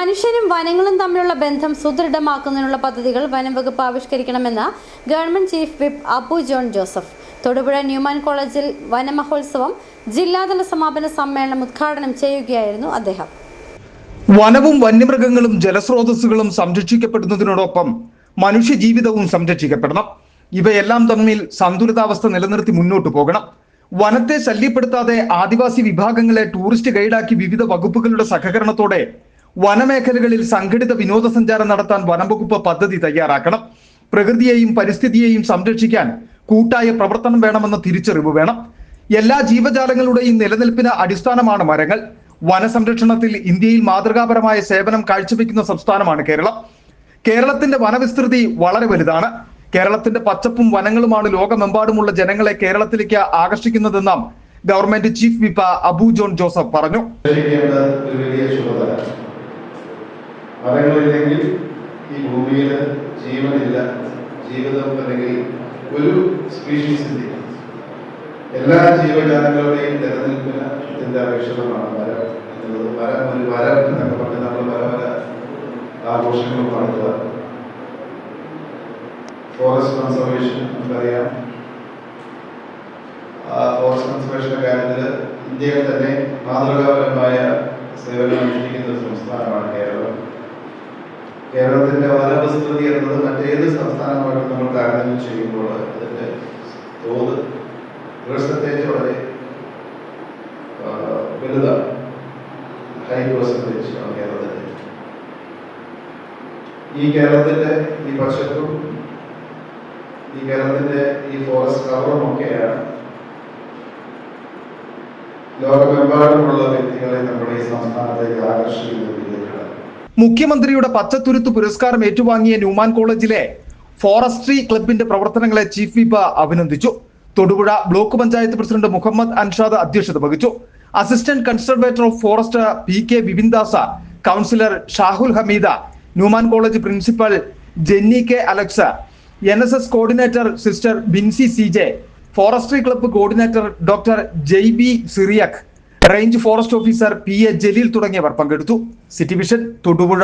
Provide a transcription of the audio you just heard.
മനുഷ്യരും വനങ്ങളും തമ്മിലുള്ള ബന്ധം സുദൃഢമാക്കുന്നതിനുള്ള പദ്ധതികൾ വനംവകുപ്പ് ആവിഷ്കരിക്കണമെന്ന് government chief whip Abu John Joseph Thodupuzha Newman കോളേജിൽ വനമഹോത്സവം ജില്ലാതല സമാപന സമ്മേളനം ഉദ്ഘാടനം ചെയ്യുകയായിരുന്നു അദ്ദേഹം. വനവും വന്യമൃഗങ്ങളും ജലസ്രോതസ്സുകളും സംരക്ഷിക്കപ്പെടുന്നതിനോടൊപ്പം മനുഷ്യജീവിതവും സംരക്ഷിക്കപ്പെടണം. ഇവയെല്ലാം തമ്മിൽ സന്തുലിതാവസ്ഥ നിലനിർത്തി മുന്നോട്ടു പോകണം. വനത്തെ ശല്യപ്പെടുത്താതെ ആദിവാസി വിഭാഗങ്ങളെ ടൂറിസ്റ്റ് ഗൈഡാക്കി വിവിധ വകുപ്പുകളുടെ സഹകരണത്തോടെ വനമേഖലകളിൽ സംഘടിത വിനോദസഞ്ചാരം നടത്താൻ വനംവകുപ്പ് പദ്ധതി തയ്യാറാക്കണം. പ്രകൃതിയെയും പരിസ്ഥിതിയെയും സംരക്ഷിക്കാൻ കൂട്ടായ പ്രവർത്തനം വേണമെന്ന തിരിച്ചറിവ് വേണം. എല്ലാ ജീവജാലങ്ങളുടെയും നിലനിൽപ്പിന് അടിസ്ഥാനമാണ് മരങ്ങൾ. വനസംരക്ഷണത്തിൽ ഇന്ത്യയിൽ മാതൃകാപരമായ സേവനം കാഴ്ചവെക്കുന്ന സംസ്ഥാനമാണ് കേരളം. കേരളത്തിന്റെ വനവിസ്തൃതി വളരെ വലുതാണ്. കേരളത്തിന്റെ പച്ചപ്പും വനങ്ങളുമാണ് ലോകമെമ്പാടുമുള്ള ജനങ്ങളെ കേരളത്തിലേക്ക് ആകർഷിക്കുന്നതെന്നും government chief whip Abu John Joseph പറഞ്ഞു. മരങ്ങളില്ലെങ്കിൽ ഈ ഭൂമിയിൽ ജീവനില്ല, ജീവിതം അല്ലെങ്കിൽ ഒരു സ്പീഷീസ് ഇല്ല. എല്ലാ ജീവജാലങ്ങളുടെയും നിലനിൽപ്പിന് ഇതിന്റെ അപേക്ഷിതമാണ് മരം എന്നുള്ളത്. മരം ഒരു മരം എന്നൊക്കെ പറഞ്ഞ് നമ്മൾ പല പല ആഘോഷങ്ങളും നടത്തുക. ഫോറസ്റ്റ് കൺസർവേഷൻ നമുക്കറിയാം. ഫോറസ്റ്റ് കൺസർവേഷന്റെ കാര്യത്തിൽ ഇന്ത്യയിൽ തന്നെ മാതൃകാപരമായ സേവനം അനുഷ്ഠിക്കുന്ന ഒരു സംസ്ഥാനമാണ് കേരളം. കേരളത്തിന്റെ വനവിസ്തൃതി എന്നത് മറ്റേത് സംസ്ഥാനമായിട്ട് നമ്മൾ താരതമ്യം ചെയ്യുമ്പോൾ അതിന്റെ തോത് പെർസെന്റേജ് വളരെ വലുതാണ്. ഹൈ പെർസെന്റേജ് ആണ് കേരളത്തിന്റെ. ഈ കേരളത്തിന്റെ ഈ പച്ചപ്പും ഈ കേരളത്തിന്റെ ഈ ഫോറസ്റ്റ് കവറും ഒക്കെയാണ് ലോകമെമ്പാടുമുള്ള വ്യക്തികളെ നമ്മുടെ ഈ സംസ്ഥാനത്തേക്ക് ആകർഷിക്കുന്നത്. മുഖ്യമന്ത്രിയുടെ പച്ചത്തുരുത്ത് പുരസ്കാരം ഏറ്റുവാങ്ങിയ ന്യൂമാൻ കോളേജിലെ ഫോറസ്ട്രി ക്ലബിന്റെ പ്രവർത്തനങ്ങളെ ചീഫ് വിപ്പ് അഭിനന്ദിച്ചു. തൊടുപുഴ ബ്ലോക്ക് പഞ്ചായത്ത് പ്രസിഡന്റ് മുഹമ്മദ് അൻഷാദ് അധ്യക്ഷത വഹിച്ചു. Assistant conservator of forest PK Vipindas, councillor Shahul Hameed, Newman college principal Jenny K Alex, NSS coordinator sister Binsy CJ, forestry club coordinator doctor JB Cyriac, range forest officer PA Jaleel തുടങ്ങിയവർ പങ്കെടുത്തു. City vision Thodupuzha.